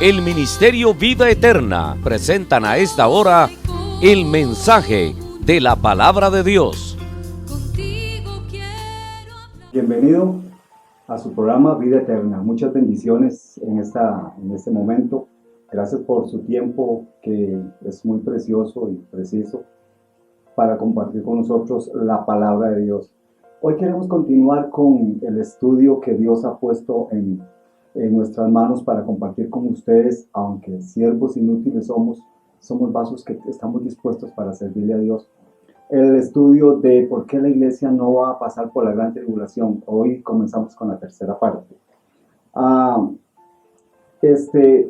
El Ministerio Vida Eterna presentan a esta hora el mensaje de la Palabra de Dios. Bienvenido a su programa Vida Eterna. Muchas bendiciones en este momento. Gracias por su tiempo, que es muy precioso y preciso para compartir con nosotros la Palabra de Dios. Hoy queremos continuar con el estudio que Dios ha puesto en nuestras manos para compartir con ustedes. Aunque siervos inútiles somos vasos que estamos dispuestos para servirle a Dios. El estudio de por qué la iglesia no va a pasar por la gran tribulación. Hoy comenzamos con la tercera parte. Este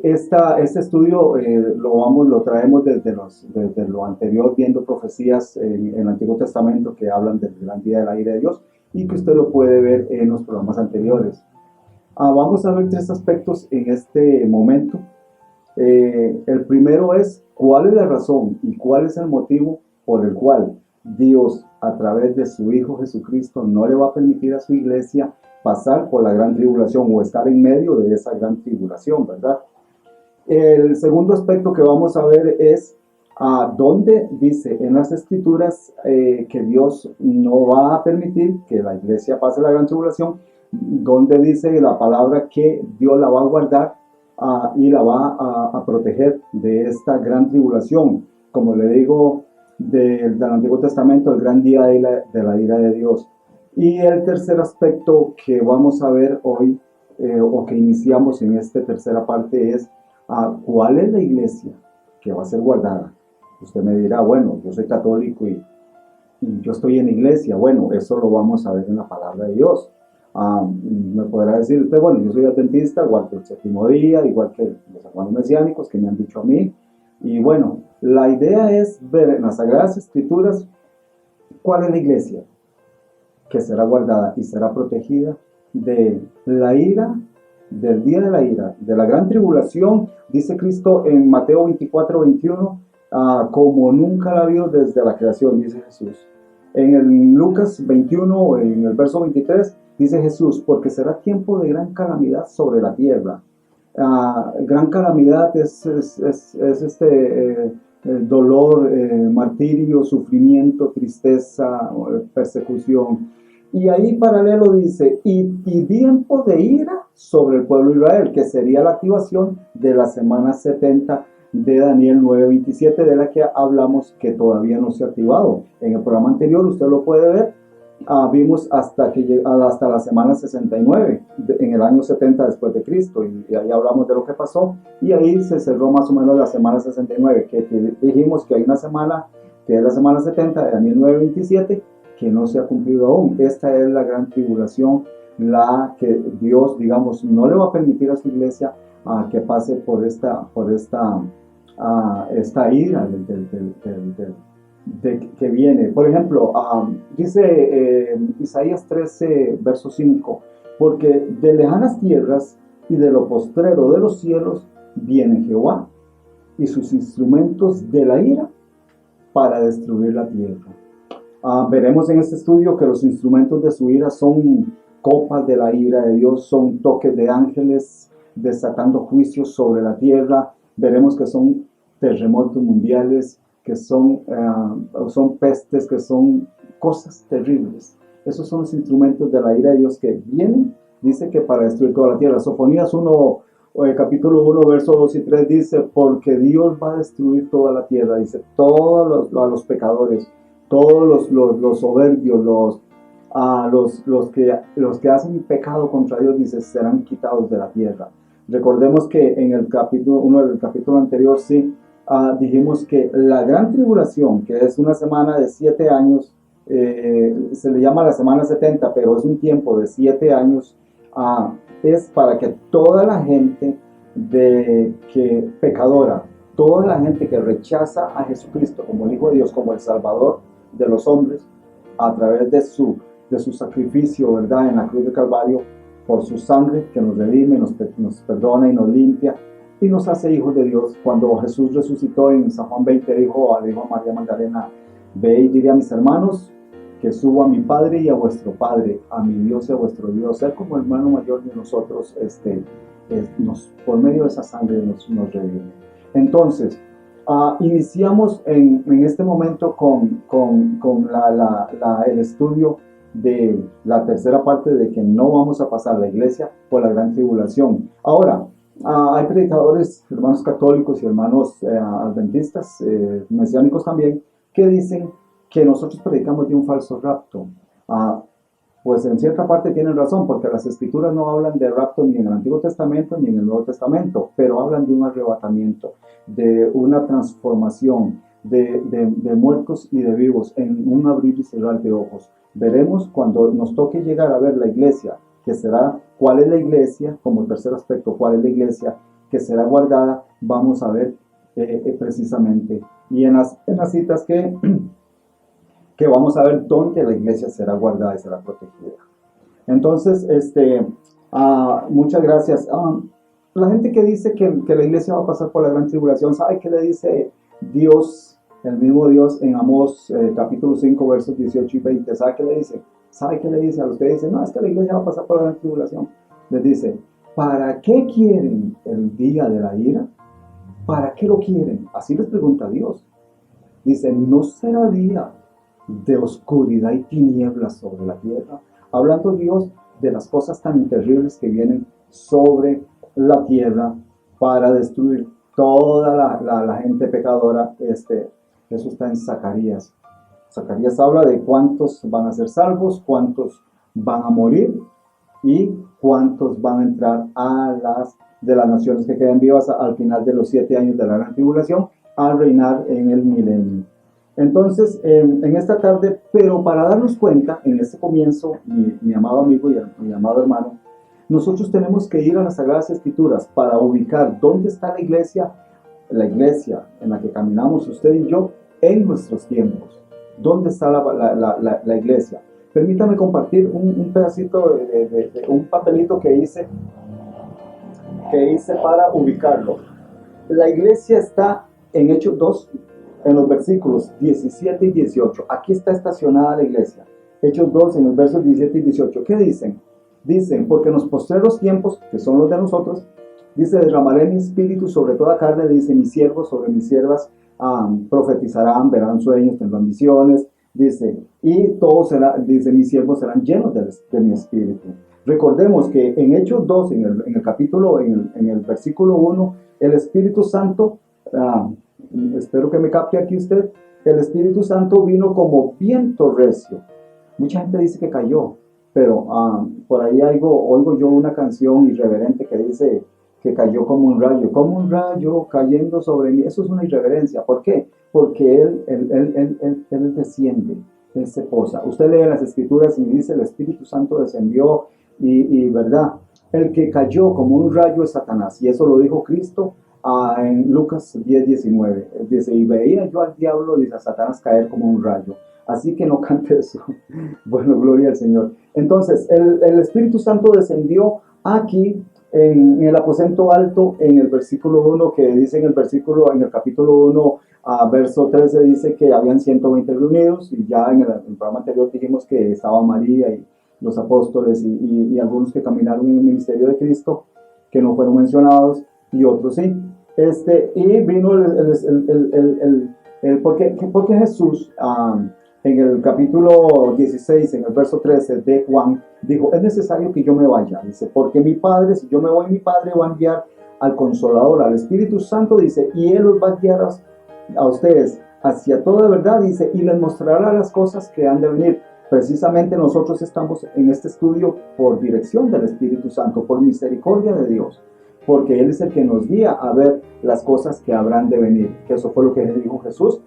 estudio lo traemos desde lo anterior, viendo profecías en el Antiguo Testamento que hablan del gran día de la ira de Dios, y que usted lo puede ver en los programas anteriores. Vamos a ver tres aspectos en este momento. El primero es cuál es la razón y cuál es el motivo por el cual Dios, a través de su Hijo Jesucristo, no le va a permitir a su iglesia pasar por la gran tribulación o estar en medio de esa gran tribulación, ¿verdad? El segundo aspecto que vamos a ver es dónde dice en las Escrituras que Dios no va a permitir que la iglesia pase la gran tribulación, donde dice la palabra que Dios la va a guardar y la va a proteger de esta gran tribulación. Como le digo, del Antiguo Testamento, el gran día de la ira de Dios. Y el tercer aspecto que vamos a ver hoy, o que iniciamos en esta tercera parte, es ¿cuál es la iglesia que va a ser guardada? Usted me dirá, bueno, yo soy católico y yo estoy en la iglesia. Bueno, eso lo vamos a ver en la palabra de Dios. Me podrá decir usted, bueno, yo soy adventista, igual que el séptimo día, igual que los hermanos mesiánicos que me han dicho a mí. Y bueno, la idea es ver en las Sagradas Escrituras cuál es la iglesia que será guardada y será protegida de la ira, del día de la ira, de la gran tribulación. Dice Cristo en Mateo 24:21, como nunca la vio desde la creación, dice Jesús. En el Lucas 21, en el verso 23, dice Jesús, porque será tiempo de gran calamidad sobre la tierra. Gran calamidad es dolor, martirio, sufrimiento, tristeza, persecución. Y ahí paralelo dice, y tiempo de ira sobre el pueblo de Israel, que sería la activación de la semana 70 de Daniel 9:27, de la que hablamos, que todavía no se ha activado. En el programa anterior usted lo puede ver. Vimos hasta la semana 69, en el año 70 después de Cristo, y ahí hablamos de lo que pasó, y ahí se cerró más o menos la semana 69, que dijimos que hay una semana, que es la semana 70 de Daniel 9:27, que no se ha cumplido aún. Esta es la gran tribulación, la que Dios, digamos, no le va a permitir a su iglesia que pase por esta ira que viene. Por ejemplo, dice Isaías 13, verso 5, porque de lejanas tierras y de lo postrero de los cielos viene Jehová y sus instrumentos de la ira para destruir la tierra. Veremos en este estudio que los instrumentos de su ira son copas de la ira de Dios, son toques de ángeles desatando juicios sobre la tierra. Veremos que son terremotos mundiales, que son pestes, que son cosas terribles. Esos son los instrumentos de la ira de Dios que vienen, dice que para destruir toda la tierra. Sofonías 1, capítulo 1, versos 2 y 3 dice, porque Dios va a destruir toda la tierra, dice, todos los pecadores, todos los soberbios, los que hacen pecado contra Dios, dice, serán quitados de la tierra. Recordemos que en el capítulo 1 del capítulo anterior, sí, dijimos que la gran tribulación, que es una semana de 7 años, se le llama la semana 70, pero es un tiempo de 7 años, es para que toda la gente pecadora, toda la gente que rechaza a Jesucristo como el Hijo de Dios, como el Salvador de los hombres, a través de su sacrificio, ¿verdad?, en la cruz de Calvario, por su sangre que nos redime, nos perdona y nos limpia y nos hace hijos de Dios. Cuando Jesús resucitó en San Juan 20, dijo a María Magdalena, ve y diré a mis hermanos que subo a mi Padre y a vuestro Padre, a mi Dios y a vuestro Dios, ser como hermano mayor de nosotros, por medio de esa sangre nos redime. Entonces, iniciamos en este momento con el estudio de la tercera parte de que no vamos a pasar la iglesia por la gran tribulación. Ahora, hay predicadores, hermanos católicos y hermanos adventistas, mesiánicos también, que dicen que nosotros predicamos de un falso rapto. Pues en cierta parte tienen razón, porque las escrituras no hablan de rapto ni en el Antiguo Testamento ni en el Nuevo Testamento, pero hablan de un arrebatamiento, de una transformación de muertos y de vivos en un abrir y cerrar de ojos. Veremos cuando nos toque llegar a ver la iglesia, que será, ¿cuál es la iglesia? Como tercer aspecto, ¿cuál es la iglesia que será guardada? Vamos a ver precisamente. Y en las citas que vamos a ver dónde la iglesia será guardada y será protegida. Entonces, muchas gracias. La gente que dice que la iglesia va a pasar por la gran tribulación, ¿sabe qué le dice Dios, el mismo Dios, en Amós capítulo 5, versos 18 y 20? ¿Sabe qué le dice? ¿Sabe qué le dice a los que dicen, no, es que la iglesia va a pasar por la gran tribulación? Les dice, ¿para qué quieren el día de la ira? ¿Para qué lo quieren? Así les pregunta Dios. Dice, ¿no será día de oscuridad y tinieblas sobre la tierra? Hablando Dios de las cosas tan terribles que vienen sobre la tierra para destruir toda la gente pecadora. Eso está en Zacarías. Zacarías habla de cuántos van a ser salvos, cuántos van a morir y cuántos van a entrar de las naciones que quedan vivas al final de los 7 años de la gran tribulación a reinar en el milenio. Entonces, en esta tarde, pero para darnos cuenta, en este comienzo, mi amado amigo y mi amado hermano, nosotros tenemos que ir a las Sagradas Escrituras para ubicar dónde está la iglesia en la que caminamos usted y yo en nuestros tiempos. ¿Dónde está la iglesia? Permítame compartir un pedacito de un papelito que hice para ubicarlo. La iglesia está en Hechos 2, en los versículos 17 y 18. Aquí está estacionada la iglesia. Hechos 2, en los versos 17 y 18. ¿Qué dicen? Dicen, porque en los postreros tiempos, que son los de nosotros, dice, derramaré mi espíritu sobre toda carne, dice, mis siervos sobre mis siervas profetizarán, verán sueños, tendrán visiones, dice, y todos dice, mis siervos serán llenos de mi espíritu. Recordemos que en Hechos 2, en el capítulo, en el versículo 1, el Espíritu Santo, espero que me capte aquí usted, el Espíritu Santo vino como viento recio. Mucha gente dice que cayó, pero por ahí oigo yo una canción irreverente que dice que cayó como un rayo cayendo sobre mí. Eso es una irreverencia. ¿Por qué? Porque él desciende, él se posa. Usted lee las Escrituras y dice el Espíritu Santo descendió y verdad, el que cayó como un rayo es Satanás, y eso lo dijo Cristo en Lucas 10:19. Dice, y veía yo al diablo, dice, a Satanás caer como un rayo. Así que no cante eso. Bueno, gloria al Señor. Entonces, el Espíritu Santo descendió aquí en el aposento alto, en el versículo 1, que dice en el capítulo 1, verso 13, dice que habían 120 reunidos, y ya en el programa anterior dijimos que estaba María y los apóstoles y algunos que caminaron en el ministerio de Cristo, que no fueron mencionados, y otros sí. Y vino porque Jesús, en el capítulo 16, en el verso 13 de Juan, dijo, es necesario que yo me vaya, dice, porque mi Padre, si yo me voy, mi Padre va a enviar al Consolador, al Espíritu Santo, dice, y Él los va a guiar a ustedes hacia toda verdad, dice, y les mostrará las cosas que han de venir. Precisamente nosotros estamos en este estudio por dirección del Espíritu Santo, por misericordia de Dios, porque Él es el que nos guía a ver las cosas que habrán de venir, que eso fue lo que dijo Jesús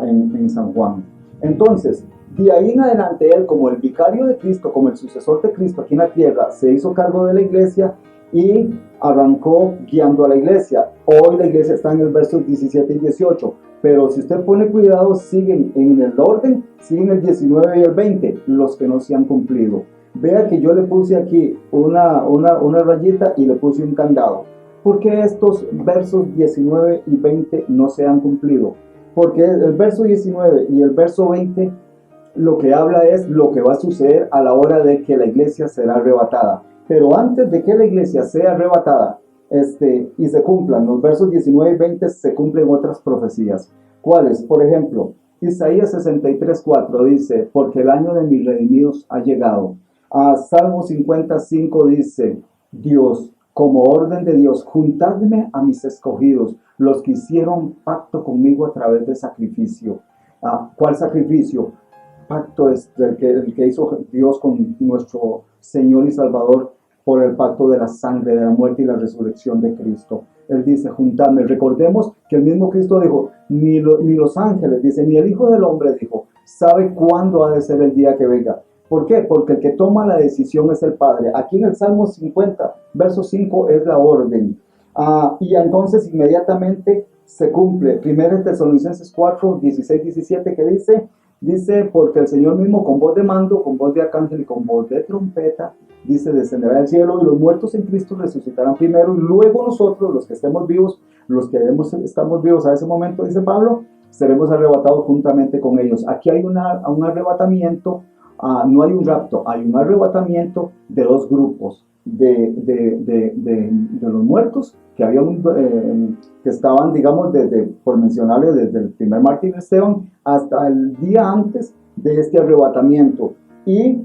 en San Juan. Entonces, de ahí en adelante, Él, como el vicario de Cristo, como el sucesor de Cristo aquí en la tierra, se hizo cargo de la iglesia y arrancó guiando a la iglesia. Hoy la iglesia está en el verso 17 y 18, pero si usted pone cuidado, siguen en el orden, siguen el 19 y el 20, los que no se han cumplido. Vea que yo le puse aquí una rayita y le puse un candado. ¿Por qué estos versos 19 y 20 no se han cumplido? Porque el verso 19 y el verso 20 lo que habla es lo que va a suceder a la hora de que la iglesia será arrebatada. Pero antes de que la iglesia sea arrebatada y se cumplan los versos 19 y 20, se cumplen otras profecías. ¿Cuáles? Por ejemplo, Isaías 63:4 dice, porque el año de mis redimidos ha llegado. Salmo 55 dice, Dios, como orden de Dios, juntadme a mis escogidos, los que hicieron pacto conmigo a través de sacrificio. ¿Cuál sacrificio? Pacto es el que hizo Dios con nuestro Señor y Salvador por el pacto de la sangre, de la muerte y la resurrección de Cristo. Él dice, juntadme. Recordemos que el mismo Cristo dijo, ni los ángeles, dice, ni el Hijo del Hombre dijo, sabe cuándo ha de ser el día que venga. ¿Por qué? Porque el que toma la decisión es el Padre. Aquí en el Salmo 50, verso 5, es la orden. Y entonces inmediatamente se cumple. 1 Tesalonicenses 4, 16, 17, que dice, porque el Señor mismo con voz de mando, con voz de arcángel y con voz de trompeta, dice, descenderá del cielo y los muertos en Cristo resucitarán primero y luego nosotros, los que estemos vivos, los que estamos vivos a ese momento, dice Pablo, seremos arrebatados juntamente con ellos. Aquí hay un arrebatamiento, no hay un rapto, hay un arrebatamiento de dos grupos, de los muertos que estaban, digamos, por mencionarles, desde el primer mártir Esteban hasta el día antes de este arrebatamiento. Y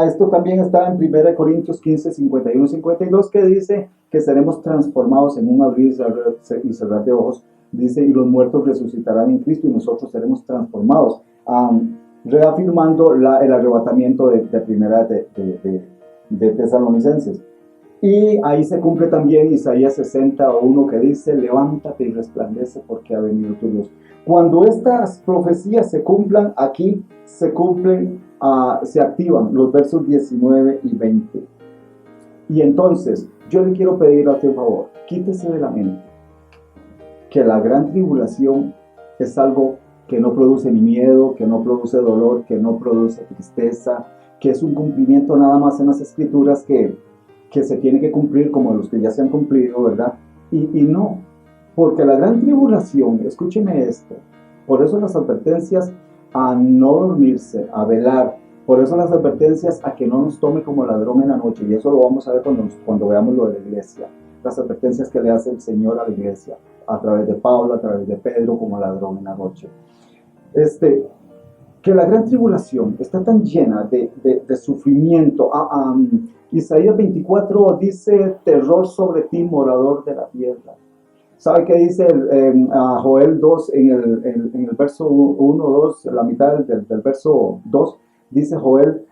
esto también está en 1 Corintios 15, 51, 52, que dice que seremos transformados en un abrir y cerrar de ojos. Dice, y los muertos resucitarán en Cristo y nosotros seremos transformados. Reafirmando el arrebatamiento de primera de Tesalonicenses. Y ahí se cumple también Isaías 60:1, que dice, levántate y resplandece porque ha venido tu luz. Cuando estas profecías se cumplan, aquí se cumplen, se activan los versos 19 y 20. Y entonces, yo le quiero pedir a usted un favor, quítese de la mente que la gran tribulación es algo que no produce ni miedo, que no produce dolor, que no produce tristeza, que es un cumplimiento nada más en las escrituras que se tiene que cumplir como los que ya se han cumplido, ¿verdad? Y no, porque la gran tribulación, escúcheme esto, por eso las advertencias a no dormirse, a velar, por eso las advertencias a que no nos tome como ladrón en la noche, y eso lo vamos a ver cuando veamos lo de la iglesia, las advertencias que le hace el Señor a la iglesia, a través de Pablo, a través de Pedro, como ladrón en la noche. Que la gran tribulación está tan llena de sufrimiento. Isaías 24 dice, terror sobre ti, morador de la tierra. ¿Sabe qué dice Joel 2 en el verso 1, 2, la mitad del verso 2? Dice Joel,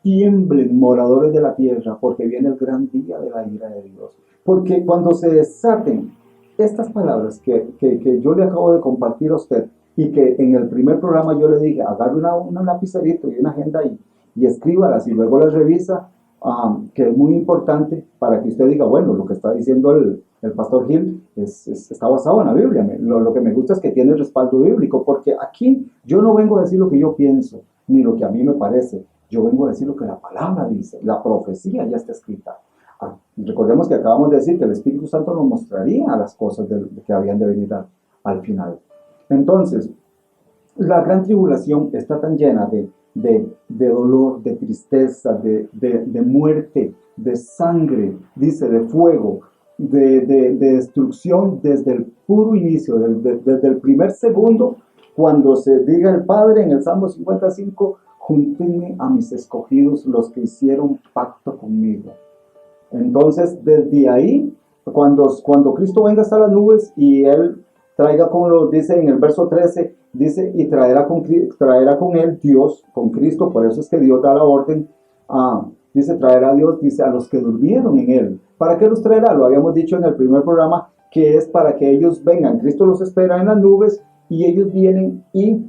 tiemblen moradores de la tierra, porque viene el gran día de la ira de Dios. Porque cuando se desaten estas palabras que yo le acabo de compartir a usted, y que en el primer programa yo le dije, agarre un lapicerito y una agenda y escríbalas y luego las revisa, que es muy importante para que usted diga, bueno, lo que está diciendo el pastor Gil está basado en la Biblia. Lo que me gusta es que tiene respaldo bíblico, porque aquí yo no vengo a decir lo que yo pienso, ni lo que a mí me parece, yo vengo a decir lo que la palabra dice, la profecía ya está escrita. Recordemos que acabamos de decir que el Espíritu Santo nos mostraría las cosas que habían de venir al final. Entonces, la gran tribulación está tan llena de dolor, de tristeza, de muerte, de sangre, dice, de fuego, de destrucción desde el puro inicio, desde el primer segundo, cuando se diga el Padre en el Salmo 55, júntenme a mis escogidos, los que hicieron pacto conmigo. Entonces, desde ahí, cuando Cristo venga hasta las nubes y Él traiga, como lo dice en el verso 13, dice, y traerá con Él Dios, con Cristo, por eso es que Dios da la orden, dice, traerá Dios, dice, a los que durmieron en Él. ¿Para qué los traerá? Lo habíamos dicho en el primer programa, que es para que ellos vengan. Cristo los espera en las nubes y ellos vienen y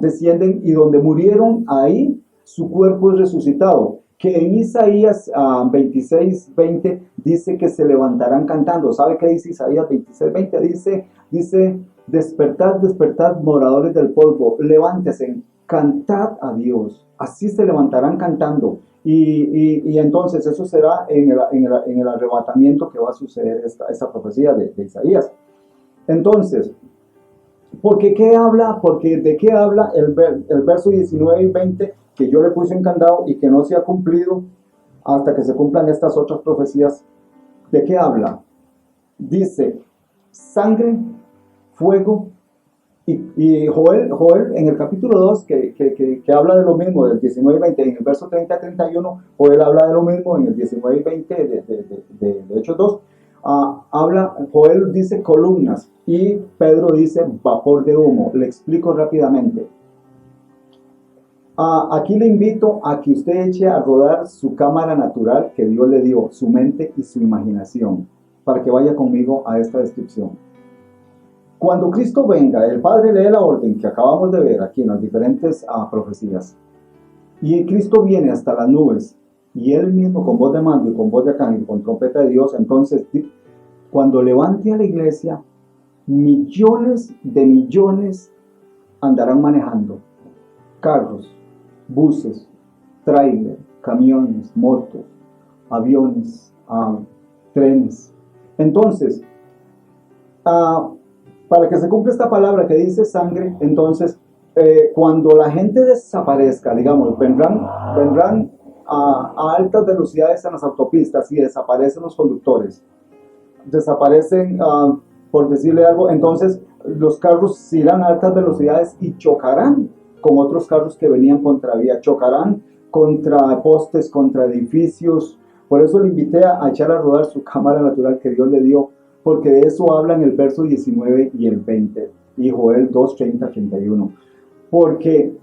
descienden, y donde murieron, ahí su cuerpo es resucitado. Que en Isaías 26:20 dice que se levantarán cantando. ¿Sabe qué dice Isaías 26:20? Dice, despertad, despertad, moradores del polvo, levántese, cantad a Dios. Así se levantarán cantando. Y entonces eso será en el arrebatamiento que va a suceder esta profecía de Isaías. Entonces, ¿de qué habla el verso 19 y 20 que yo le puse un candado y que no se ha cumplido hasta que se cumplan estas otras profecías. ¿De qué habla? Dice sangre, fuego, y Joel en el capítulo 2, que habla de lo mismo, del 19 y 20, en el verso 30 a 31, Joel habla de lo mismo, en el 19 y 20 de Hechos 2, Joel dice columnas, y Pedro dice vapor de humo. Le explico rápidamente. Aquí le invito a que usted eche a rodar su cámara natural que Dios le dio, su mente y su imaginación, para que vaya conmigo a esta descripción. Cuando Cristo venga, el Padre lee la orden que acabamos de ver aquí en las diferentes profecías, y Cristo viene hasta las nubes, y Él mismo con voz de mando y con voz de arcángel, con trompeta de Dios. Entonces, cuando levante a la iglesia, millones de millones andarán manejando carros, buses, tráiler, camiones, motos, aviones, trenes. Entonces, para que se cumpla esta palabra que dice sangre, entonces, cuando la gente desaparezca, digamos, vendrán a altas velocidades en las autopistas y desaparecen los conductores, desaparecen, por decirle algo, entonces los carros irán a altas velocidades y chocarán con otros carros que venían contravía, chocarán contra postes, contra edificios. Por eso le invité a echar a rodar su cámara natural que Dios le dio, porque de eso hablan el verso 19 y el 20, y Joel 2, 30, 31. Porque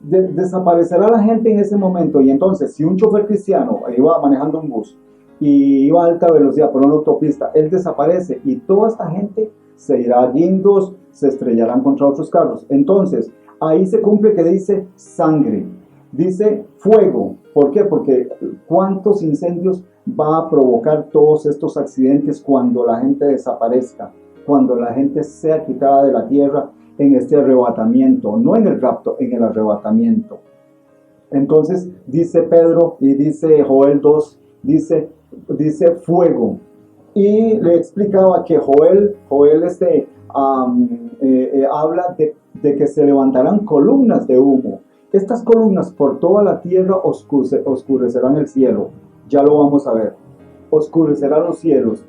desaparecerá la gente en ese momento, y entonces si un chofer cristiano iba manejando un bus y iba a alta velocidad por una autopista, él desaparece y toda esta gente se irá a guindos, se estrellarán contra otros carros. Entonces ahí se cumple que dice sangre, dice fuego. ¿Por qué? Porque cuántos incendios va a provocar todos estos accidentes cuando la gente desaparezca, cuando la gente sea quitada de la tierra en este arrebatamiento, no en el rapto, en el arrebatamiento. Entonces dice Pedro y dice Joel 2, dice fuego. Y le explicaba que Joel habla de que se levantarán columnas de humo. Estas columnas por toda la tierra oscurecerán el cielo. Ya lo vamos a ver. Oscurecerán los cielos.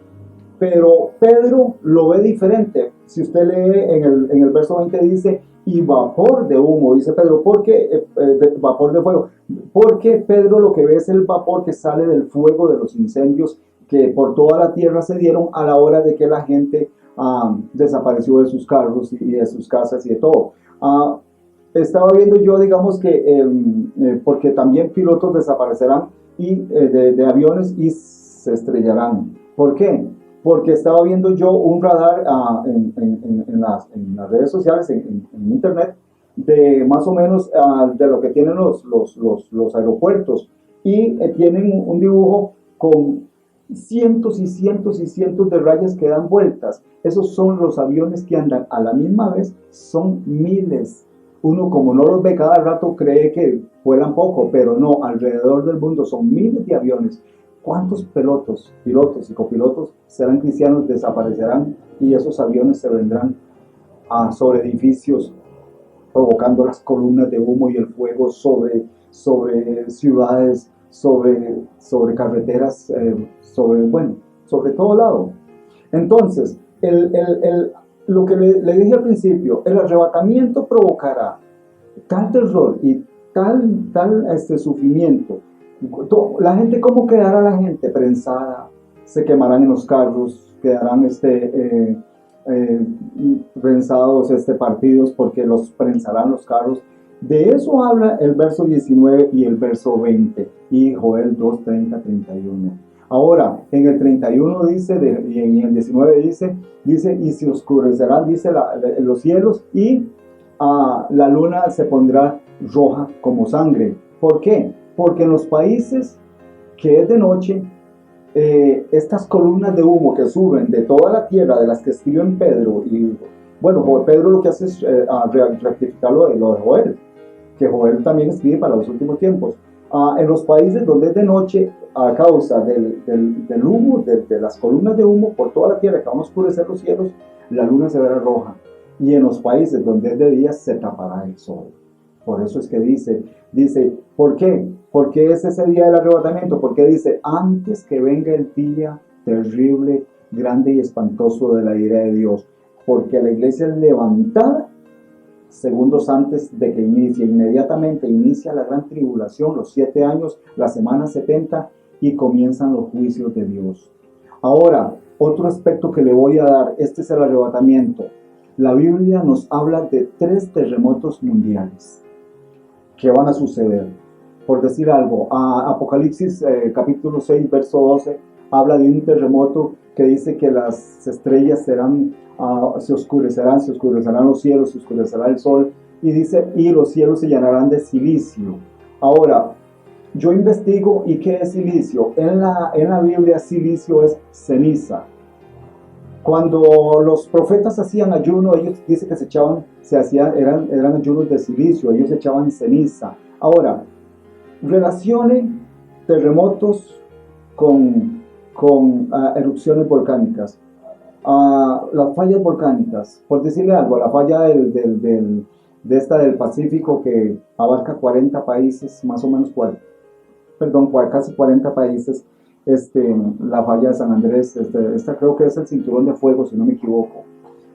Pero Pedro lo ve diferente. Si usted lee en el verso 20 dice, y vapor de humo, dice Pedro. ¿Por qué vapor de fuego? Porque Pedro lo que ve es el vapor que sale del fuego de los incendios que por toda la tierra se dieron a la hora de que la gente desapareció de sus carros y de sus casas y de todo. Estaba viendo yo, digamos que, porque también pilotos desaparecerán y de aviones y se estrellarán. ¿Por qué? Porque estaba viendo yo un radar en las redes sociales, en internet, de más o menos de lo que tienen los aeropuertos, y tienen un dibujo con cientos y cientos y cientos de rayas que dan vueltas. Esos son los aviones que andan a la misma vez, son miles. Uno, como no los ve cada rato, cree que vuelan poco, pero no, alrededor del mundo son miles de aviones. ¿Cuántos pilotos y copilotos serán cristianos, desaparecerán, y esos aviones se vendrán sobre edificios, provocando las columnas de humo y el fuego sobre ciudades, sobre carreteras, sobre todo lado? Entonces, lo que le dije al principio, el arrebatamiento provocará tal terror y tal sufrimiento. La gente, ¿cómo quedará la gente? Prensada, se quemarán en los carros, quedarán prensados, partidos, porque los prensarán los carros. De eso habla el verso 19 y el verso 20 y Joel 2, 30, 31. Ahora, en el 31 dice, y en el 19 dice, y se oscurecerán, dice, los cielos, y la luna se pondrá roja como sangre. ¿Por qué? Porque en los países que es de noche, estas columnas de humo que suben de toda la tierra, de las que escribió en Pedro, y bueno, Pedro lo que hace es rectificar lo de Joel, que Joel también escribe para los últimos tiempos. En los países donde es de noche, a causa del humo, de las columnas de humo por toda la tierra que van a oscurecer los cielos, la luna se verá roja. Y en los países donde es de día, se tapará el sol. Por eso es que dice, ¿por qué? Porque es ese día del arrebatamiento, porque dice, antes que venga el día terrible, grande y espantoso de la ira de Dios, porque la iglesia es levantada segundos antes de que inmediatamente inicia la gran tribulación, los 7 años, la semana 70, y comienzan los juicios de Dios. Ahora, otro aspecto que le voy a dar, este es el arrebatamiento. La Biblia nos habla de 3 terremotos mundiales que van a suceder. Por decir algo, Apocalipsis capítulo 6, verso 12, habla de un terremoto que dice que las estrellas se oscurecerán los cielos, se oscurecerá el sol, y dice, y los cielos se llenarán de silicio. Ahora, yo investigo, ¿y qué es silicio? En la Biblia, silicio es ceniza. Cuando los profetas hacían ayuno, ellos dicen que eran ayunos de silicio, ellos echaban ceniza. Ahora, relacione terremotos con erupciones volcánicas. Las fallas volcánicas, por decirle algo, la falla del Pacífico, que abarca 40 países, más o menos, casi 40 países, la falla de San Andrés, esta creo que es el cinturón de fuego, si no me equivoco.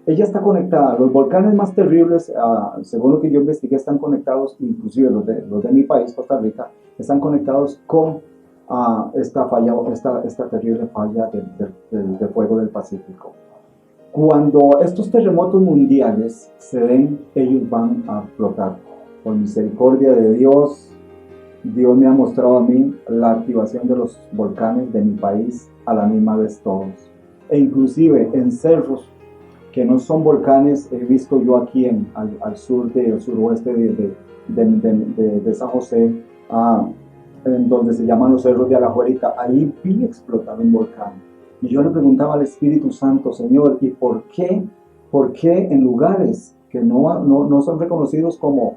Ella está conectada, los volcanes más terribles, según lo que yo investigué, están conectados, inclusive los de mi país, Costa Rica, están conectados con esta terrible falla de fuego del Pacífico. Cuando estos terremotos mundiales se den, ellos van a explotar. Por misericordia de Dios, Dios me ha mostrado a mí la activación de los volcanes de mi país a la misma vez todos. E inclusive en cerros que no son volcanes, he visto yo aquí al suroeste de San José, en donde se llaman los cerros de Alajuelita, ahí vi explotar un volcán. Y yo le preguntaba al Espíritu Santo, Señor, ¿y por qué en lugares que no son reconocidos como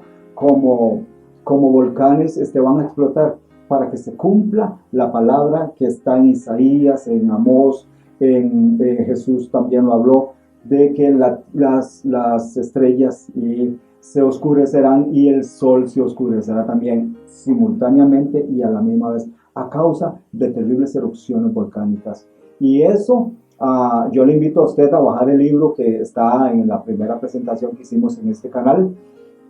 volcanes van a explotar? Para que se cumpla la palabra que está en Isaías, en Amós, en Jesús también lo habló, de que las estrellas se oscurecerán y el sol se oscurecerá también simultáneamente y a la misma vez a causa de terribles erupciones volcánicas. Y eso, yo le invito a usted a bajar el libro que está en la primera presentación que hicimos en este canal,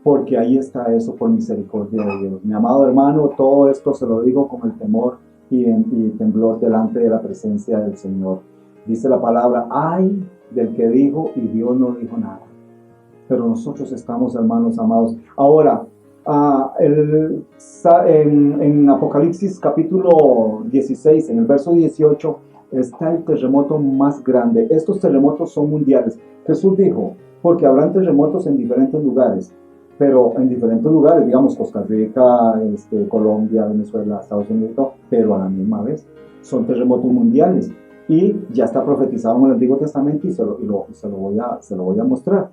porque ahí está eso por misericordia de Dios. Mi amado hermano, todo esto se lo digo con el temor y temblor delante de la presencia del Señor. Dice la palabra, ay del que dijo y Dios no dijo nada. Pero nosotros estamos, hermanos amados. Ahora, en Apocalipsis capítulo 16, en el verso 18, está el terremoto más grande. Estos terremotos son mundiales. Jesús dijo, porque habrán terremotos en diferentes lugares, pero en diferentes lugares, digamos Costa Rica, Colombia, Venezuela, Estados Unidos, pero a la misma vez son terremotos mundiales. Y ya está profetizado en el Antiguo Testamento y se lo voy a mostrar.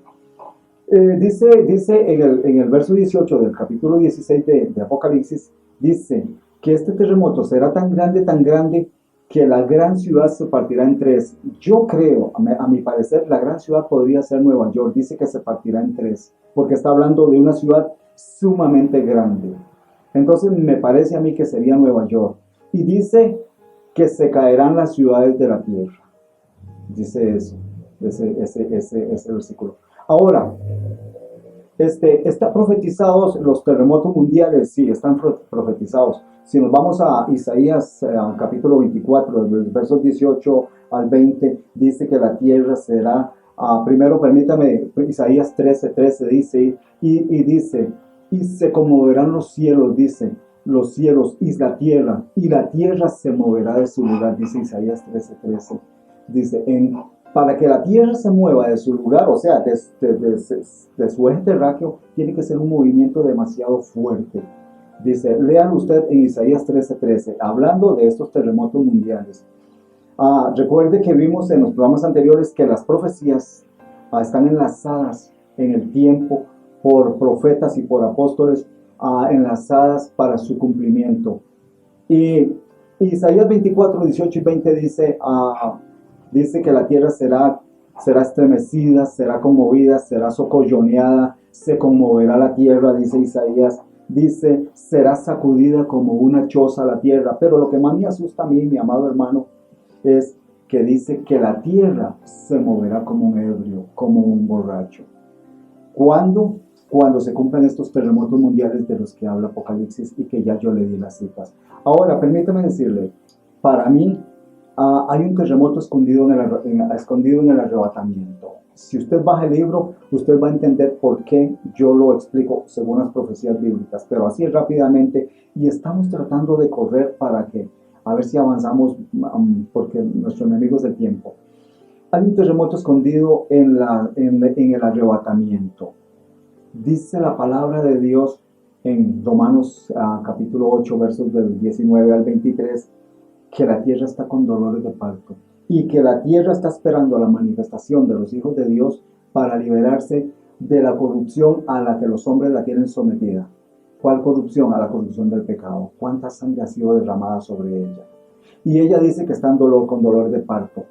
Dice en el verso 18 del capítulo 16 de Apocalipsis, dice que este terremoto será tan grande que la gran ciudad se partirá en 3. Yo creo, a mi parecer, la gran ciudad podría ser Nueva York. Dice que se partirá en 3, porque está hablando de una ciudad sumamente grande. Entonces me parece a mí que sería Nueva York. Y dice que se caerán las ciudades de la tierra. Dice eso, ese versículo. Ahora, están profetizados los terremotos mundiales, sí, están profetizados. Si nos vamos a Isaías capítulo 24, versos 18 al 20, dice que la tierra será, primero permítame, Isaías 13 dice, y dice, y se conmoverán los cielos, dice, los cielos y la tierra se moverá de su lugar, dice Isaías 13. Dice, para que la tierra se mueva de su lugar, o sea, de su eje terráqueo, tiene que ser un movimiento demasiado fuerte. Dice, lean usted en Isaías 13, hablando de estos terremotos mundiales. Recuerde que vimos en los programas anteriores que las profecías están enlazadas en el tiempo por profetas y por apóstoles, enlazadas para su cumplimiento. Y Isaías 24, 18 y 20 dice que la tierra será estremecida, será conmovida, será socolloneada, se conmoverá la tierra, dice Isaías, dice, será sacudida como una choza la tierra. Pero lo que más me asusta a mí, mi amado hermano, es que dice que la tierra se moverá como un ebrio, como un borracho. ¿Cuándo? Cuando se cumplan estos terremotos mundiales de los que habla Apocalipsis y que ya yo le di las citas. Ahora, permítame decirle, para mí hay un terremoto escondido en el arrebatamiento. Si usted baja el libro, usted va a entender por qué yo lo explico según las profecías bíblicas, pero así rápidamente, y estamos tratando de correr para que, a ver si avanzamos, porque nuestro enemigo es el tiempo. Hay un terremoto escondido en el arrebatamiento. Dice la palabra de Dios en Romanos capítulo 8, versos del 19 al 23, que la tierra está con dolores de parto y que la tierra está esperando la manifestación de los hijos de Dios para liberarse de la corrupción a la que los hombres la tienen sometida. ¿Cuál corrupción? A la corrupción del pecado. ¿Cuánta sangre ha sido derramada sobre ella? Y ella dice que está en dolor, con dolor de parto.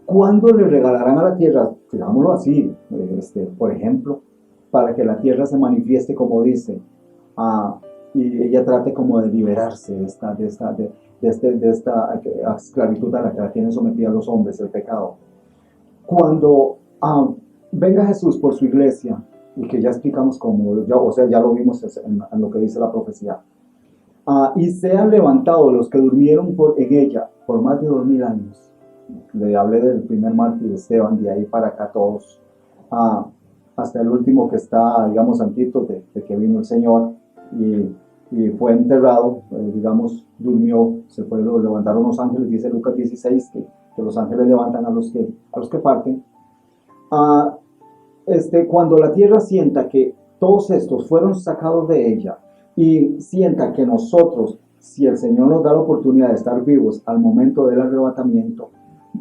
¿Cuándo le regalarán a la tierra, digámoslo así, por ejemplo, para que la tierra se manifieste como dice, y ella trate como de liberarse de esta esclavitud a la que la tienen sometida los hombres, el pecado? Cuando venga Jesús por su iglesia, y que ya explicamos cómo, ya lo vimos en lo que dice la profecía, y sean levantados los que durmieron en ella por más de 2000 años. Le hablé del primer mártir Esteban, de ahí para acá todos, hasta el último que está, digamos, antito de que vino el Señor y fue enterrado, durmió, se fue, lo levantaron los ángeles, dice Lucas 16, que los ángeles levantan a los que parten. Cuando la tierra sienta que todos estos fueron sacados de ella y sienta que nosotros, si el Señor nos da la oportunidad de estar vivos al momento del arrebatamiento,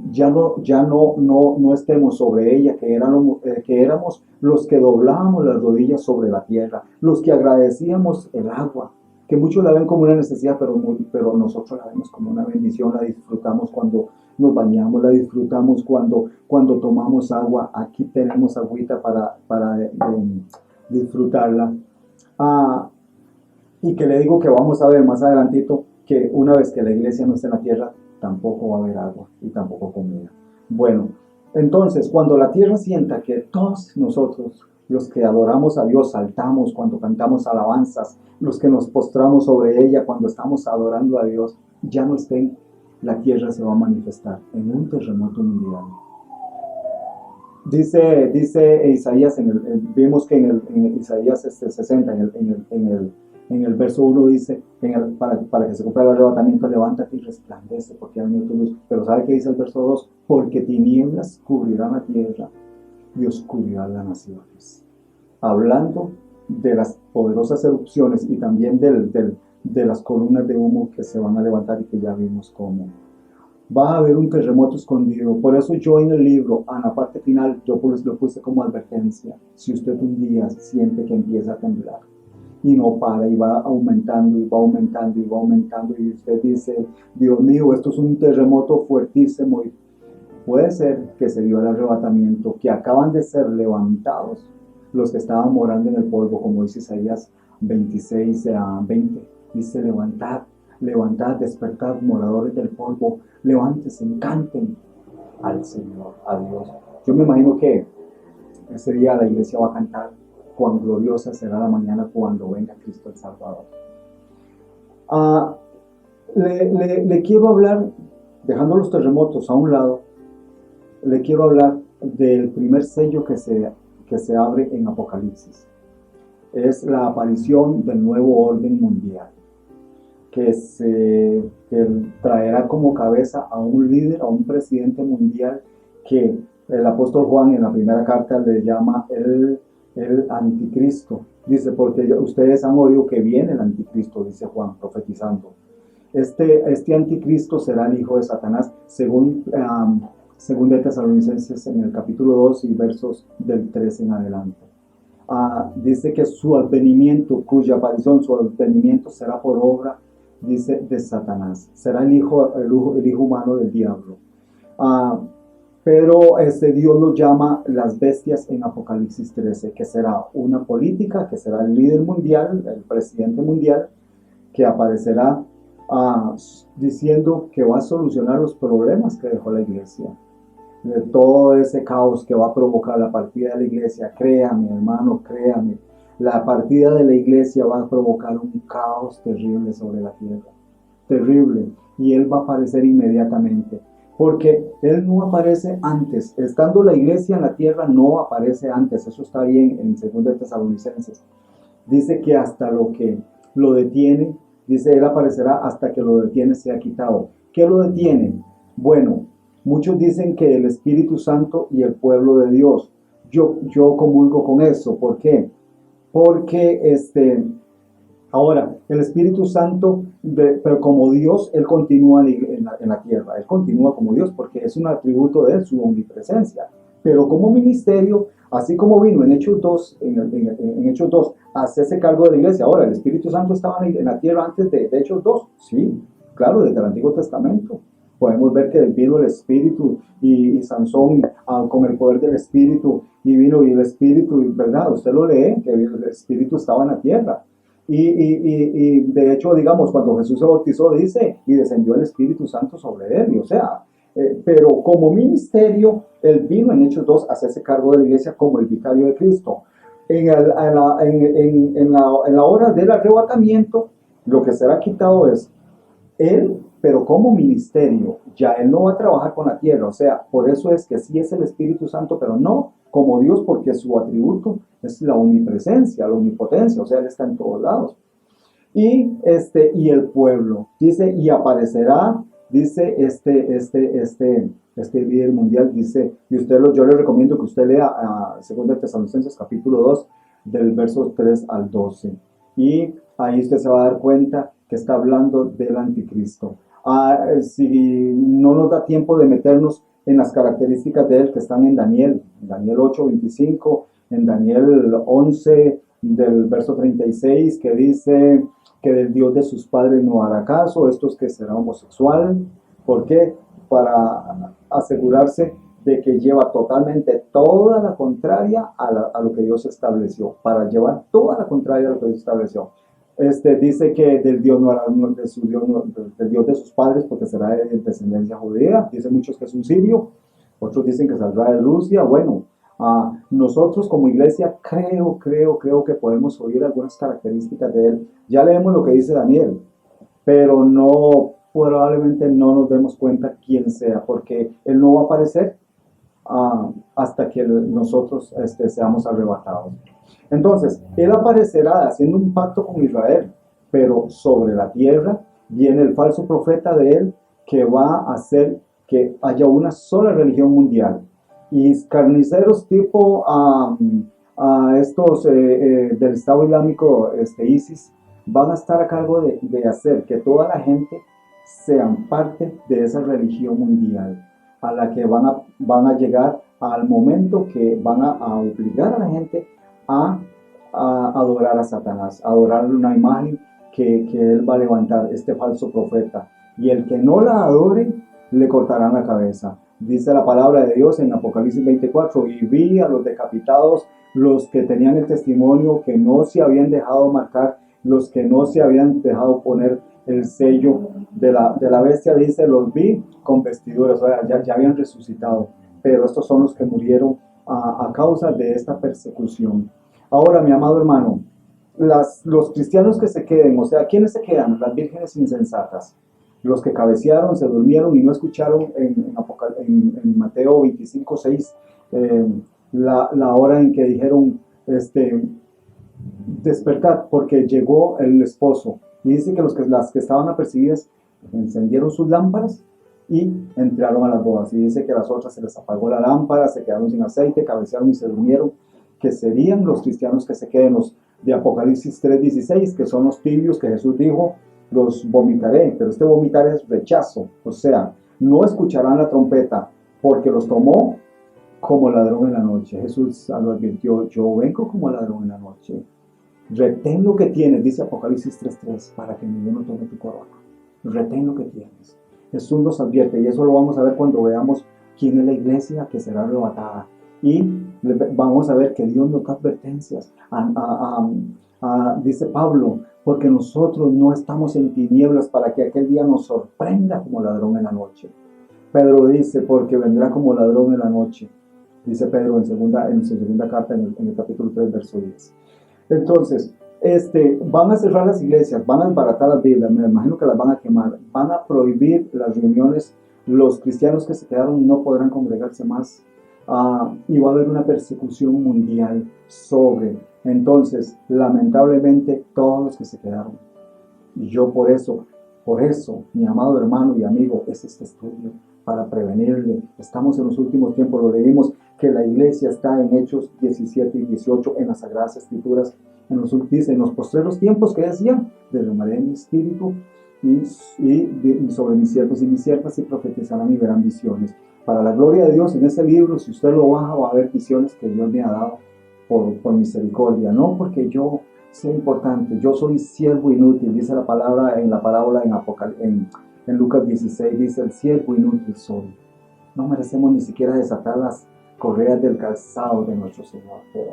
ya no estemos sobre ella, que éramos los que doblábamos las rodillas sobre la tierra, los que agradecíamos el agua, que muchos la ven como una necesidad, pero nosotros la vemos como una bendición, la disfrutamos cuando nos bañamos, la disfrutamos cuando tomamos agua. Aquí tenemos agüita para disfrutarla. Y que le digo que vamos a ver más adelantito que una vez que la iglesia no esté en la tierra, tampoco va a haber agua y tampoco comida. Bueno, entonces cuando la tierra sienta que todos nosotros, los que adoramos a Dios, saltamos cuando cantamos alabanzas, los que nos postramos sobre ella cuando estamos adorando a Dios, ya no estén, la tierra se va a manifestar en un terremoto mundial. Dice Isaías, vimos que en Isaías 60, en el verso 1 dice, para que se cumpla el arrebatamiento, levántate y resplandece, porque ha venido tu luz. Pero ¿sabe qué dice el verso 2? Porque tinieblas cubrirán la tierra y oscuridad las naciones. Hablando de las poderosas erupciones y también de las columnas de humo que se van a levantar y que ya vimos cómo. Va a haber un terremoto escondido. Por eso yo en el libro, en la parte final, yo lo puse como advertencia. Si usted un día siente que empieza a temblar y no para, y va aumentando, y va aumentando, y va aumentando, y usted dice, Dios mío, esto es un terremoto fuertísimo, y puede ser que se dio el arrebatamiento, que acaban de ser levantados los que estaban morando en el polvo, como dice Isaías 26 a 20. Dice, levantad, despertad, moradores del polvo, levántense, canten al Señor, a Dios. Yo me imagino que ese día la iglesia va a cantar, cuán gloriosa será la mañana cuando venga Cristo el Salvador. Le quiero hablar, dejando los terremotos a un lado, le quiero hablar del primer sello que se abre en Apocalipsis. Es la aparición del nuevo orden mundial, que traerá como cabeza a un líder, a un presidente mundial, que el apóstol Juan en la primera carta le llama el anticristo. Dice, porque ustedes han oído que viene el anticristo, dice Juan, profetizando. Este anticristo será el hijo de Satanás, según de Tesalonicenses en el capítulo 2 y versos del 3 en adelante. Dice que su advenimiento, cuya aparición, su advenimiento será por obra, dice, de Satanás. Será el hijo humano del diablo. Pero Dios los llama las bestias en Apocalipsis 13, que será una política, que será el líder mundial, el presidente mundial, que aparecerá diciendo que va a solucionar los problemas que dejó la iglesia. De todo ese caos que va a provocar la partida de la iglesia, créame, hermano, créame, la partida de la iglesia va a provocar un caos terrible sobre la tierra, terrible, y Él va a aparecer inmediatamente, porque Él no aparece antes, estando la iglesia en la tierra no aparece antes, eso está bien en 2 Tesalonicenses, dice que hasta lo que lo detiene, dice Él aparecerá hasta que lo detiene sea quitado. ¿Qué lo detiene? Bueno, muchos dicen que el Espíritu Santo y el pueblo de Dios. Yo comulgo con eso. ¿Por qué? Porque ahora, el Espíritu Santo, pero como Dios, Él continúa en la tierra. Él continúa como Dios porque es un atributo de Él, su omnipresencia. Pero como ministerio, así como vino en Hechos 2, en Hechos 2, a hacerse cargo de la iglesia. Ahora, ¿el Espíritu Santo estaba en la tierra antes de Hechos 2? Sí, claro, desde el Antiguo Testamento. Podemos ver que vino el Espíritu y Sansón con el poder del Espíritu y vino y el Espíritu, ¿verdad? Usted lo lee, que el Espíritu estaba en la tierra. Y de hecho, digamos, cuando Jesús se bautizó, dice, y descendió el Espíritu Santo sobre él, o sea, pero como ministerio, él vino en Hechos 2 a hacerse cargo de la iglesia como el vicario de Cristo. En la hora del arrebatamiento, lo que será quitado es él, pero como ministerio, ya él no va a trabajar con la tierra, o sea, por eso es que sí es el Espíritu Santo, pero no como Dios, porque su atributo es la omnipresencia, la omnipotencia, o sea, él está en todos lados. Y el pueblo, dice, y aparecerá, dice, este líder mundial, dice, y yo le recomiendo que usted lea a 2 Tesalonicenses capítulo 2, del verso 3 al 12. Y ahí usted se va a dar cuenta que está hablando del anticristo. Si no nos da tiempo de meternos en las características de él que están en Daniel 8:25, en Daniel 11, del verso 36, que dice que del Dios de sus padres no hará caso, esto es que será homosexual. ¿Por qué? Para asegurarse de que lleva totalmente toda la contraria a lo que Dios estableció, para llevar toda la contraria a lo que Dios estableció. Dice que del Dios no hará, del Dios de sus padres, porque será de descendencia judía. Dicen muchos que es un sirio, otros dicen que saldrá de Rusia. Bueno, nosotros como iglesia creo que podemos oír algunas características de él. Ya leemos lo que dice Daniel, pero probablemente no nos demos cuenta quién sea, porque él no va a aparecer hasta que nosotros seamos arrebatados. Entonces, él aparecerá haciendo un pacto con Israel, pero sobre la tierra viene el falso profeta de él que va a hacer que haya una sola religión mundial. Y carniceros tipo estos del Estado Islámico, ISIS, van a estar a cargo de hacer que toda la gente sean parte de esa religión mundial, a la que van a llegar al momento que van a obligar a la gente a adorar a Satanás, a adorar una imagen que él va a levantar, este falso profeta. Y el que no la adore, le cortarán la cabeza. Dice la palabra de Dios en Apocalipsis 24, y vi a los decapitados, los que tenían el testimonio, que no se habían dejado marcar, los que no se habían dejado poner el sello de la bestia, dice, los vi con vestiduras, o sea, ya habían resucitado, pero estos son los que murieron a causa de esta persecución. Ahora, mi amado hermano, los cristianos que se queden, o sea, ¿quiénes se quedan? Las vírgenes insensatas, los que cabecearon, se durmieron y no escucharon en Mateo 25:6, la hora en que dijeron, despertad, porque llegó el esposo. Y dice que las que estaban apercibidas encendieron sus lámparas y entraron a las bodas. Y dice que a las otras se les apagó la lámpara, se quedaron sin aceite, cabecearon y se durmieron, que serían los cristianos que se queden, los de Apocalipsis 3:16, que son los tibios que Jesús dijo, los vomitaré, pero este vomitar es rechazo, o sea, no escucharán la trompeta, porque los tomó como ladrón en la noche. Jesús lo advirtió, yo vengo como ladrón en la noche. Retén lo que tienes, dice Apocalipsis 3:3, para que ninguno tome tu corona. Retén lo que tienes. Jesús nos advierte, y eso lo vamos a ver cuando veamos ¿Quién es la iglesia que será arrebatada? Y vamos a ver que Dios nos da advertencias. Dice Pablo, porque nosotros no estamos en tinieblas para que aquel día nos sorprenda como ladrón en la noche. Pedro dice, porque vendrá como ladrón en la noche. Dice Pedro en su segunda carta, en el capítulo 3, verso 10. Entonces, van a cerrar las iglesias, van a desbaratar las Biblias, me imagino que las van a quemar, van a prohibir las reuniones, los cristianos que se quedaron no podrán congregarse más, y va a haber una persecución mundial entonces, lamentablemente, todos los que se quedaron. Y yo por eso, mi amado hermano y amigo, es este estudio para prevenirle. Estamos en los últimos tiempos, lo leímos, que la iglesia está en Hechos 17 y 18, en las Sagradas Escrituras, dice, en los postreros tiempos que decían, derramaré mi espíritu y sobre mis siervos y mis siervas y profetizarán y verán visiones. Para la gloria de Dios, en ese libro, si usted lo baja, va a ver visiones que Dios me ha dado por misericordia, no porque yo sea importante, yo soy siervo inútil, dice la palabra en la parábola en Lucas 16, dice, el siervo inútil soy. No merecemos ni siquiera desatar las correas del calzado de nuestro Señor, pero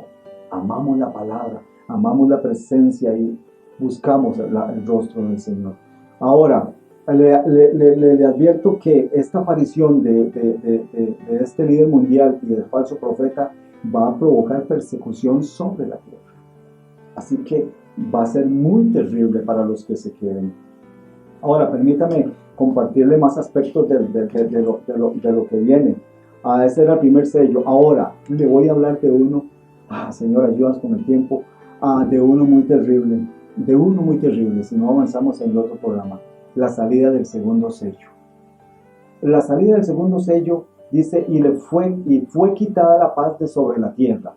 amamos la palabra, amamos la presencia y buscamos el rostro del Señor. Ahora, le advierto que esta aparición de este líder mundial y del falso profeta va a provocar persecución sobre la tierra. Así que va a ser muy terrible para los que se queden. Ahora, permítame compartirle más aspectos de lo que viene. Ese era el primer sello. Ahora, le voy a hablar de uno. Señor, ayúdanos con el tiempo. De uno muy terrible. Si no avanzamos en el otro programa. La salida del segundo sello. La salida del segundo sello dice, y fue quitada la paz de sobre la tierra.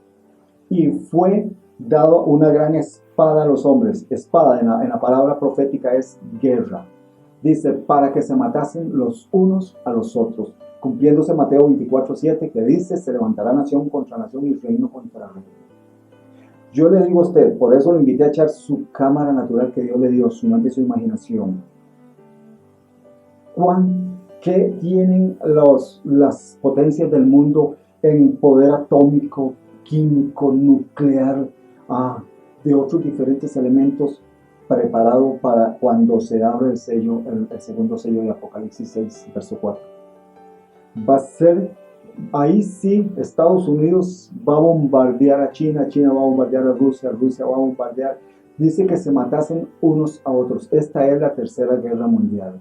Y fue dado una gran espada a los hombres. Espada en la palabra profética es guerra. Dice, para que se matasen los unos a los otros. Cumpliéndose Mateo 24:7, que dice, se levantará nación contra nación y reino contra reino. Yo le digo a usted, por eso lo invité a echar su cámara natural que Dios le dio, su mente y su imaginación. ¿Qué tienen las potencias del mundo en poder atómico, químico, nuclear, de otros diferentes elementos preparado para cuando se abre el sello, el segundo sello de Apocalipsis 6, verso 4? Va a ser, ahí sí, Estados Unidos va a bombardear a China, China va a bombardear a Rusia, Rusia va a bombardear. Dice que se matasen unos a otros. Esta es la tercera guerra mundial.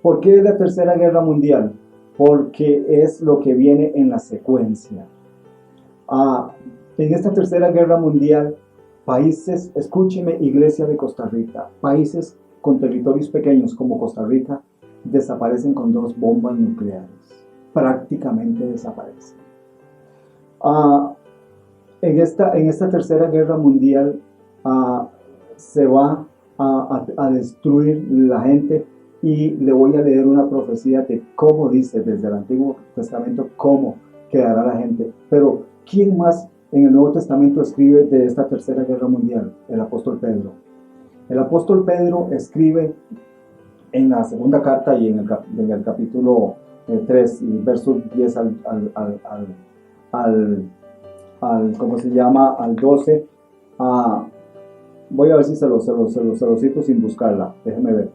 ¿Por qué es la tercera guerra mundial? Porque es lo que viene en la secuencia. En esta tercera guerra mundial, países, escúcheme, iglesia de Costa Rica, países con territorios pequeños como Costa Rica, desaparecen con 2 bombas nucleares. Prácticamente desaparecen. En esta tercera guerra mundial se va a destruir la gente. Y le voy a leer una profecía de cómo dice desde el Antiguo Testamento cómo quedará la gente. Pero, ¿quién más en el Nuevo Testamento escribe de esta tercera guerra mundial? El apóstol Pedro. El apóstol Pedro escribe en la segunda carta y en el capítulo 3, versos 10 al 12. Voy a ver si se los cito sin buscarla. Déjenme ver.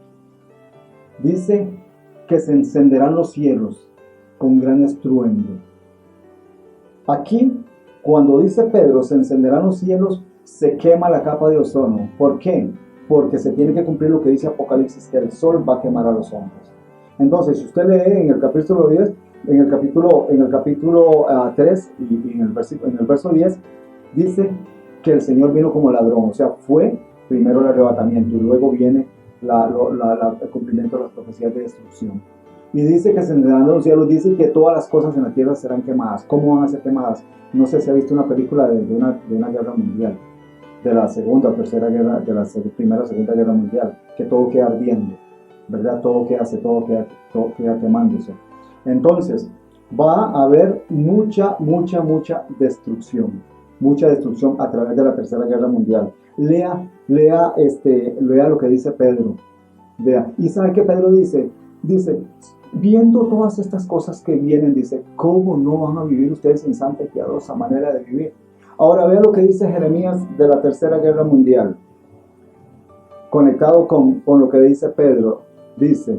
Dice que se encenderán los cielos con gran estruendo. Aquí, cuando dice Pedro, se encenderán los cielos, se quema la capa de ozono. ¿Por qué? Porque se tiene que cumplir lo que dice Apocalipsis, que el sol va a quemar a los hombres. Entonces, si usted lee en el capítulo 10, en el capítulo 3 y en el verso 10, dice que el Señor vino como ladrón. O sea, fue primero el arrebatamiento y luego viene el cumplimiento de las profecías de destrucción. Y dice que se encenderán los cielos, dice que todas las cosas en la tierra serán quemadas. ¿Cómo van a ser quemadas? No sé si ha visto una película de una guerra mundial, de la segunda o tercera guerra, de la primera o segunda guerra mundial, que todo queda ardiendo, ¿verdad? Todo queda quemándose. Entonces, va a haber mucha destrucción a través de la tercera guerra mundial. Lea lo que dice Pedro. Vea. Y sabe que Pedro dice, dice, viendo todas estas cosas que vienen, dice, ¿cómo no van a vivir ustedes en santa y piadosa manera de vivir? Ahora vea lo que dice Jeremías de la Tercera Guerra Mundial, conectado con lo que dice Pedro. Dice,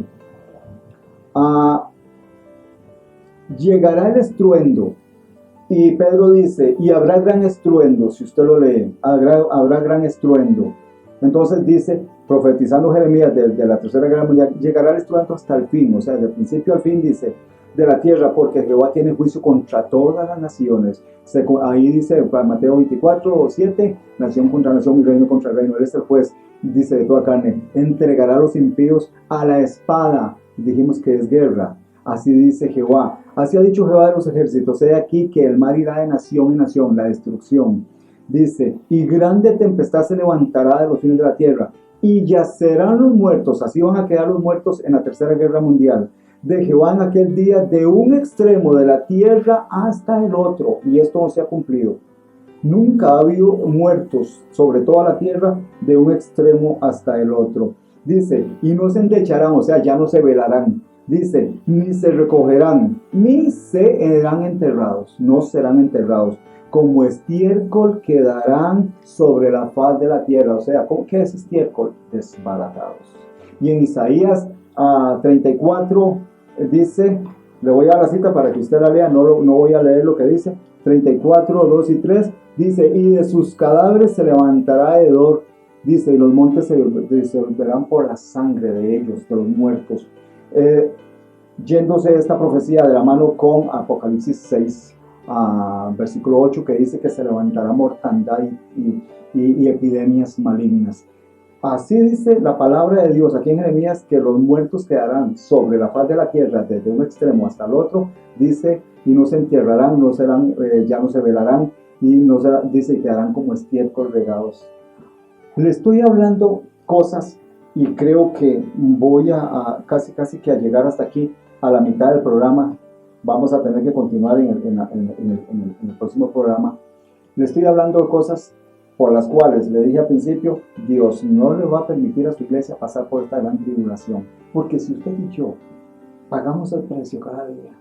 llegará el estruendo. Y Pedro dice, y habrá gran estruendo, si usted lo lee, habrá gran estruendo. Entonces dice, profetizando Jeremías de la Tercera Guerra Mundial, llegará el estruendo hasta el fin, o sea, del principio al fin, dice, de la tierra, porque Jehová tiene juicio contra todas las naciones. Ahí dice, Mateo 24:7, nación contra nación y reino contra reino. Él es el juez, dice, de toda carne. Entregará a los impíos a la espada. Dijimos que es guerra. Así dice Jehová. Así ha dicho Jehová de los ejércitos. He aquí que el mar irá de nación en nación, la destrucción. Dice, y grande tempestad se levantará de los fines de la tierra, y yacerán los muertos. Así van a quedar los muertos en la Tercera Guerra Mundial. De Jehová en aquel día, de un extremo de la tierra hasta el otro. Y esto no se ha cumplido. Nunca ha habido muertos sobre toda la tierra de un extremo hasta el otro. Dice, y no se endecharán, o sea, ya no se velarán. Dice, ni se recogerán, ni serán enterrados, no serán enterrados. Como estiércol quedarán sobre la faz de la tierra. O sea, ¿qué es estiércol? Desbaratados. Y en Isaías 34 dice, le voy a dar la cita para que usted la lea, no voy a leer lo que dice, 34, 2 y 3, dice, y de sus cadáveres se levantará hedor, dice, y los montes se volverán por la sangre de ellos, de los muertos. Yéndose esta profecía de la mano con Apocalipsis 6, versículo 8, que dice que se levantará mortandad y epidemias malignas. Así dice la palabra de Dios aquí en Jeremías, que los muertos quedarán sobre la faz de la tierra desde un extremo hasta el otro. Dice, y no se entierrarán, no serán, ya no se velarán, y no será, dice, quedarán como estiércol regados. Le estoy hablando cosas y creo que voy a casi que a llegar hasta aquí, a la mitad del programa. Vamos a tener que continuar en el próximo programa. Le estoy hablando de cosas por las cuales, le dije al principio, Dios no le va a permitir a su iglesia pasar por esta gran tribulación. Porque si usted y yo pagamos el precio cada día,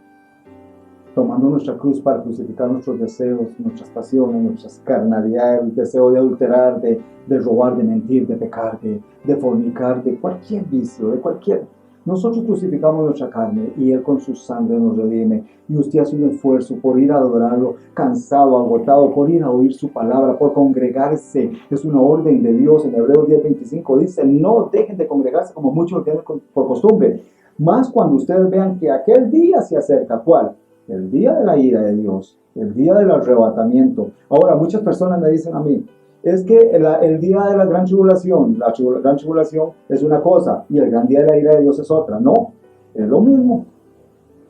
tomando nuestra cruz para crucificar nuestros deseos, nuestras pasiones, nuestras carnalidades, el deseo de adulterar, de robar, de mentir, de pecar, de fornicar, de cualquier vicio, de cualquier... Nosotros crucificamos nuestra carne y Él con su sangre nos redime. Y usted hace un esfuerzo por ir a adorarlo, cansado, agotado, por ir a oír su palabra, por congregarse. Es una orden de Dios. En Hebreos 10:25 dice, no dejen de congregarse como muchos lo tienen por costumbre. Más cuando ustedes vean que aquel día se acerca. ¿Cuál? El día de la ira de Dios, el día del arrebatamiento. Ahora, muchas personas me dicen a mí, es que el día de la gran tribulación, gran tribulación es una cosa y el gran día de la ira de Dios es otra. No, es lo mismo.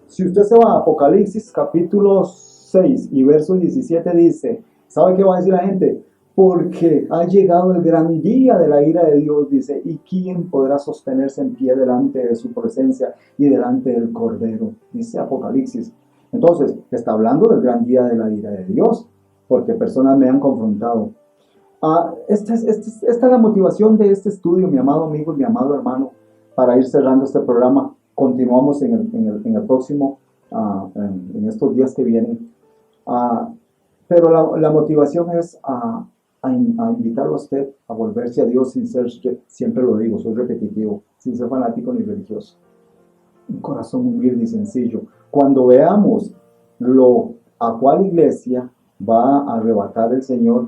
Si usted se va a Apocalipsis capítulo 6 y verso 17 dice, ¿sabe qué va a decir la gente? Porque ha llegado el gran día de la ira de Dios, dice, ¿y quién podrá sostenerse en pie delante de su presencia y delante del Cordero? Dice Apocalipsis. Entonces, está hablando del gran día de la ira de Dios, porque personas me han confrontado. Esta es la motivación de este estudio, mi amado amigo y mi amado hermano, para ir cerrando este programa. Continuamos en el próximo, en estos días que vienen. Pero la motivación es a invitarlo a usted a volverse a Dios sin ser, siempre lo digo, soy repetitivo, sin ser fanático ni religioso. Un corazón humilde y sencillo. Cuando veamos a cuál iglesia va a arrebatar el Señor,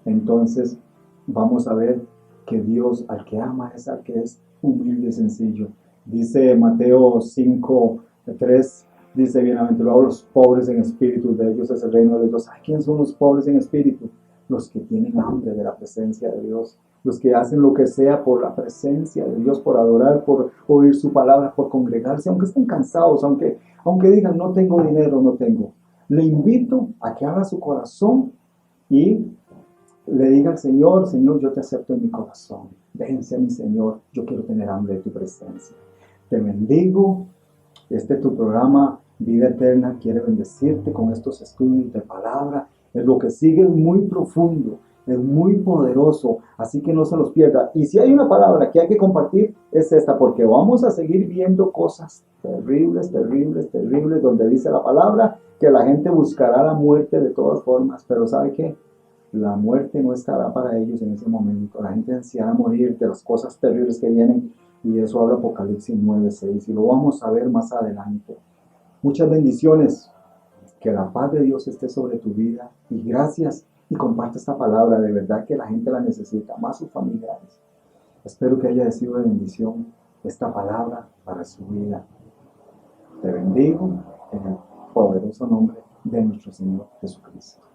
entonces vamos a ver que Dios al que ama es al que es humilde y sencillo. Dice Mateo 5:3, dice, bienaventurados los pobres en espíritu, de ellos es el reino de Dios. ¿Quién son los pobres en espíritu? Los que tienen hambre de la presencia de Dios, los que hacen lo que sea por la presencia de Dios, por adorar, por oír su palabra, por congregarse, aunque estén cansados, aunque digan, no tengo dinero, no tengo. Le invito a que abra su corazón y le diga al Señor, Señor, yo te acepto en mi corazón. Vence a mi Señor, yo quiero tener hambre de tu presencia. Te bendigo. Tu programa Vida Eterna quiere bendecirte con estos estudios de palabra. En lo que sigue es muy profundo Es muy poderoso, así que no se los pierda. Y si hay una palabra que hay que compartir, es esta, porque vamos a seguir viendo cosas terribles, terribles, terribles, donde dice la palabra que la gente buscará la muerte de todas formas, pero ¿sabe qué? La muerte no estará para ellos en ese momento. La gente ansiará morir de las cosas terribles que vienen, y eso habla Apocalipsis 9:6, y lo vamos a ver más adelante. Muchas bendiciones, que la paz de Dios esté sobre tu vida, y gracias, y comparte esta palabra, de verdad que la gente la necesita, más sus familiares. Espero que haya sido de bendición esta palabra para su vida. Te bendigo en el poderoso nombre de nuestro Señor Jesucristo.